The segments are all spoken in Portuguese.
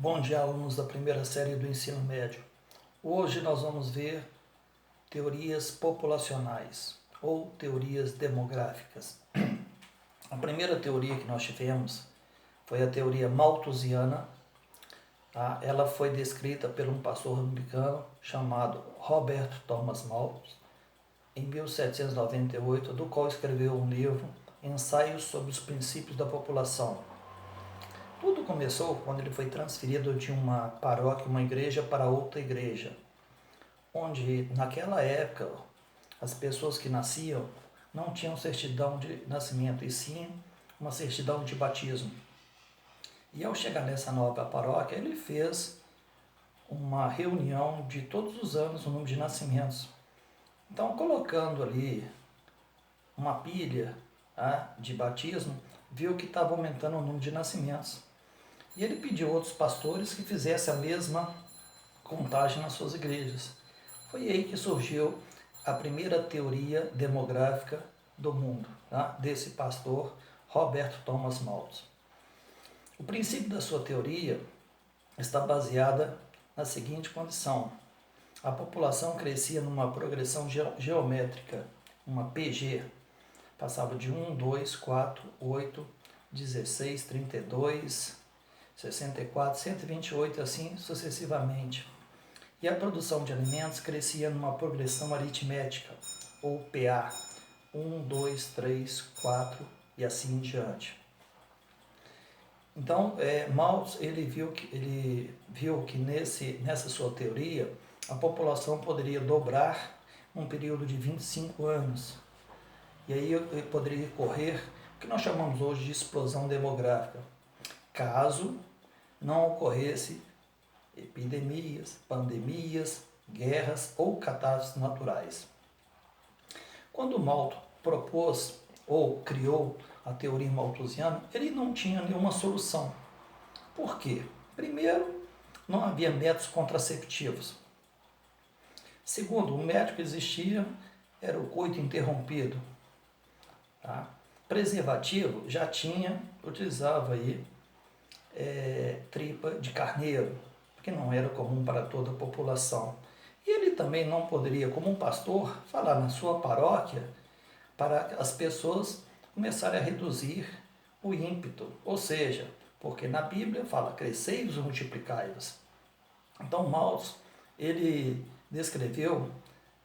Bom dia, alunos da primeira série do ensino médio. Hoje nós vamos ver teorias populacionais ou teorias demográficas. A primeira teoria que nós tivemos foi a teoria malthusiana. Tá? Ela foi descrita por um pastor anglicano chamado Robert Thomas Malthus em 1798, do qual escreveu um livro, Ensaios sobre os Princípios da População. Tudo começou quando ele foi transferido de uma paróquia, uma igreja, para outra igreja, onde naquela época as pessoas que nasciam não tinham certidão de nascimento, e sim uma certidão de batismo. E ao chegar nessa nova paróquia, ele fez uma reunião de todos os anos, o número de nascimentos. Então, colocando ali uma pilha de batismo, viu que estava aumentando o número de nascimentos. E ele pediu a outros pastores que fizessem a mesma contagem nas suas igrejas. Foi aí que surgiu a primeira teoria demográfica do mundo, desse pastor Robert Thomas Malthus. O princípio da sua teoria está baseada na seguinte condição: a população crescia numa progressão geométrica, uma PG, passava de 1, 2, 4, 8, 16, 32, 64, 128, assim sucessivamente. E a produção de alimentos crescia numa progressão aritmética, ou PA, 1, 2, 3, 4 e assim em diante. Então, Malthus ele viu que nessa sua teoria a população poderia dobrar num período de 25 anos. E aí poderia ocorrer o que nós chamamos hoje de explosão demográfica, caso não ocorresse epidemias, pandemias, guerras ou catástrofes naturais. Quando Malthus propôs ou criou a teoria malthusiana, ele não tinha nenhuma solução. Por quê? Primeiro, não havia métodos contraceptivos. Segundo, o método que existia era o coito interrompido. Preservativo já tinha, utilizava aí tripa de carneiro, que não era comum para toda a população. E ele também não poderia, como um pastor, falar na sua paróquia para as pessoas começarem a reduzir o ímpeto, ou seja, porque na Bíblia fala, crescei-vos e multiplicai-vos. Então Malthus, ele descreveu,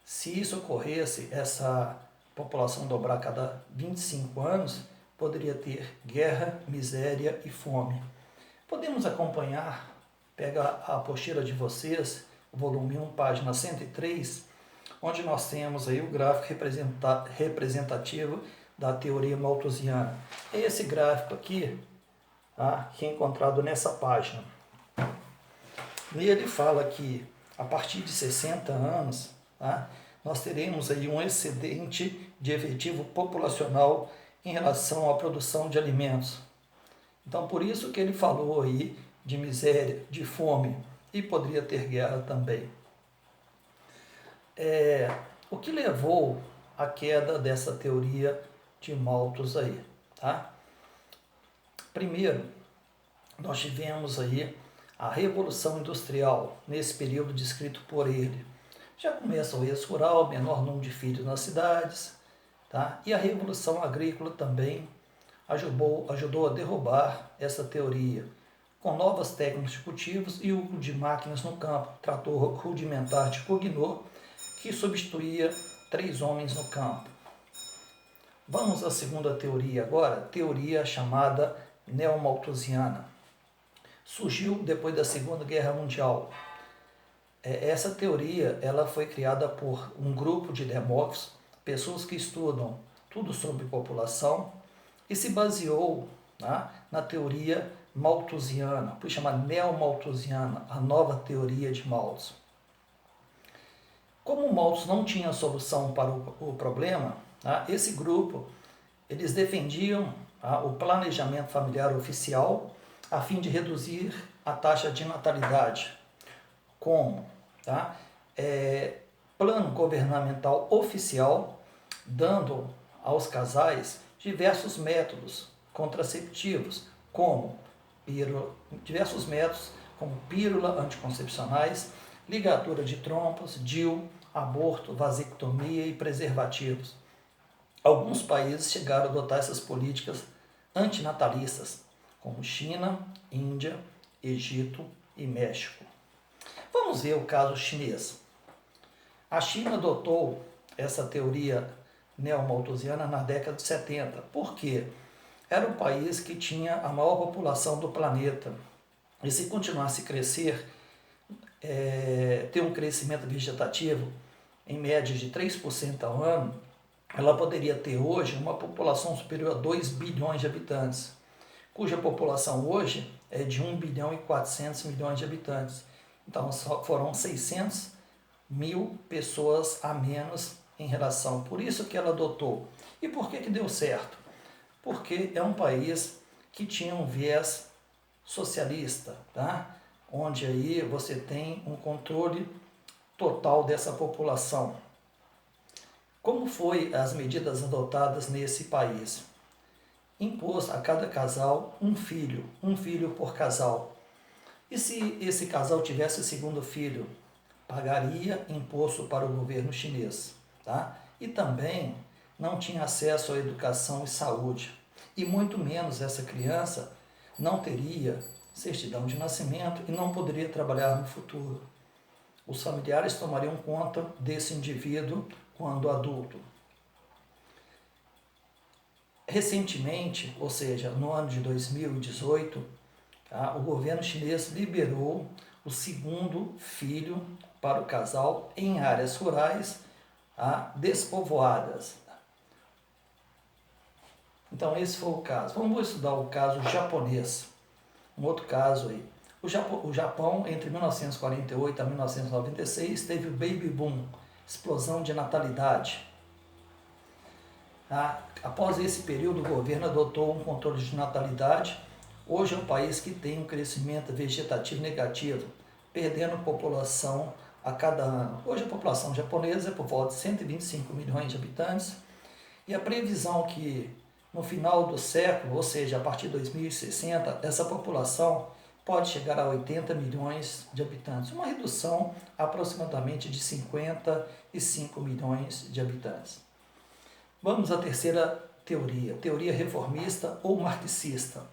se isso ocorresse, essa população dobrar a cada 25 anos, poderia ter guerra, miséria e fome. Podemos acompanhar, pega a apostila de vocês, volume 1, página 103, onde nós temos aí o gráfico representativo da teoria malthusiana. É esse gráfico aqui, que é encontrado nessa página. Nele fala que a partir de 60 anos, nós teremos aí um excedente de efetivo populacional em relação à produção de alimentos. Então, por isso que ele falou aí de miséria, de fome, e poderia ter guerra também. O que levou à queda dessa teoria de Malthus aí? Primeiro, nós tivemos aí a Revolução Industrial, nesse período descrito por ele. Já começa o êxodo rural, menor número de filhos nas cidades, e a Revolução Agrícola também ajudou a derrubar essa teoria, com novas técnicas de cultivos e o uso de máquinas no campo, trator rudimentar de Cugnot, que substituía 3 homens no campo. Vamos à segunda teoria agora, teoria chamada neomalthusiana. Surgiu depois da Segunda Guerra Mundial. Essa teoria ela foi criada por um grupo de demócritos, pessoas que estudam tudo sobre população, e se baseou na teoria malthusiana, por chamar neomalthusiana, a nova teoria de Malthus. Como Malthus não tinha solução para o problema, esse grupo eles defendiam o planejamento familiar oficial a fim de reduzir a taxa de natalidade. Como? Plano governamental oficial, dando aos casais diversos métodos contraceptivos, como como pílula, anticoncepcionais, ligadura de trompas, DIU, aborto, vasectomia e preservativos. Alguns países chegaram a adotar essas políticas antinatalistas, como China, Índia, Egito e México. Vamos ver o caso chinês. A China adotou essa teoria neomalthusiana na década de 70. Por quê? Era o país que tinha a maior população do planeta. E se continuasse a crescer, ter um crescimento vegetativo em média de 3% ao ano, ela poderia ter hoje uma população superior a 2 bilhões de habitantes, cuja população hoje é de 1 bilhão e 400 milhões de habitantes. Então foram 600 mil pessoas a menos em relação. Por isso que ela adotou. E por que deu certo? Porque é um país que tinha um viés socialista, tá? Onde aí você tem um controle total dessa população. Como foi as medidas adotadas nesse país? Impôs a cada casal um filho por casal. E se esse casal tivesse o segundo filho, pagaria imposto para o governo chinês, tá? E também não tinha acesso à educação e saúde, e muito menos essa criança não teria certidão de nascimento e não poderia trabalhar no futuro. Os familiares tomariam conta desse indivíduo quando adulto. Recentemente, ou seja, no ano de 2018, tá, o governo chinês liberou o segundo filho para o casal em áreas rurais despovoadas. Então esse foi o caso. Vamos estudar o caso japonês. Um outro caso aí. O Japão, entre 1948 a 1996, teve o baby boom, explosão de natalidade. Após esse período, o governo adotou um controle de natalidade. Hoje é um país que tem um crescimento vegetativo negativo, perdendo população a cada ano. Hoje a população japonesa é por volta de 125 milhões de habitantes, e a previsão que no final do século, ou seja, a partir de 2060, essa população pode chegar a 80 milhões de habitantes, uma redução aproximadamente de 55 milhões de habitantes. Vamos à terceira teoria reformista ou marxista.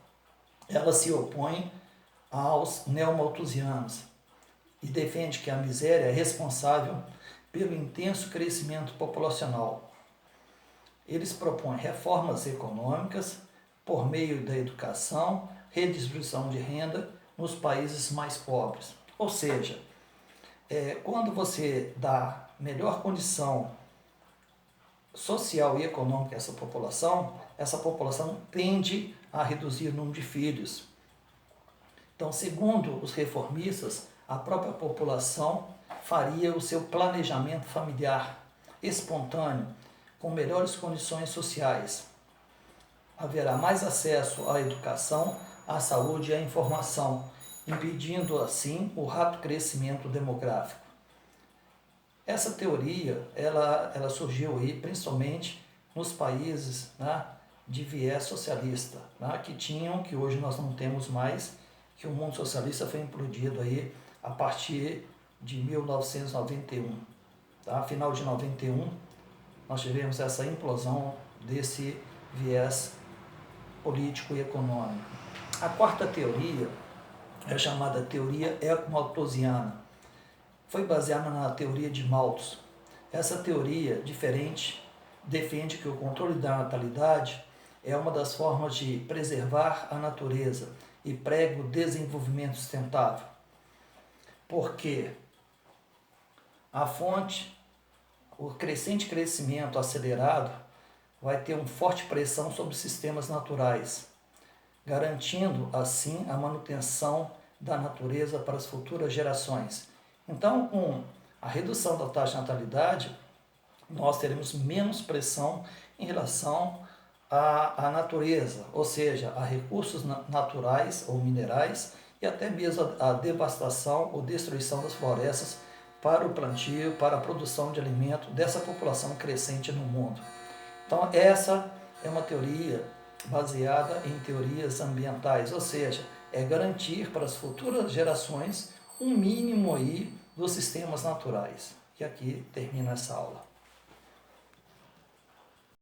Ela se opõe aos neomalthusianos e defende que a miséria é responsável pelo intenso crescimento populacional. Eles propõem reformas econômicas por meio da educação, redistribuição de renda nos países mais pobres. Ou seja, quando você dá melhor condição social e econômica a essa população tende a reduzir o número de filhos. Então, segundo os reformistas, a própria população faria o seu planejamento familiar espontâneo, com melhores condições sociais. Haverá mais acesso à educação, à saúde e à informação, impedindo assim o rápido crescimento demográfico. Essa teoria ela surgiu aí principalmente nos países, né, de viés socialista, né, que hoje nós não temos mais, que o mundo socialista foi implodido aí a partir de 1991. Tá? Final de 91, nós tivemos essa implosão desse viés político e econômico. A quarta teoria é chamada teoria ecomalthusiana. Foi baseada na teoria de Malthus. Essa teoria, diferente, defende que o controle da natalidade é uma das formas de preservar a natureza e prega o desenvolvimento sustentável. Porque o crescente crescimento acelerado vai ter uma forte pressão sobre os sistemas naturais, garantindo assim a manutenção da natureza para as futuras gerações. Então, com a redução da taxa de natalidade, nós teremos menos pressão em relação à natureza, ou seja, a recursos naturais ou minerais e até mesmo a devastação ou destruição das florestas para o plantio, para a produção de alimento dessa população crescente no mundo. Então, essa é uma teoria baseada em teorias ambientais, ou seja, é garantir para as futuras gerações um mínimo aí dos sistemas naturais. E aqui termina essa aula.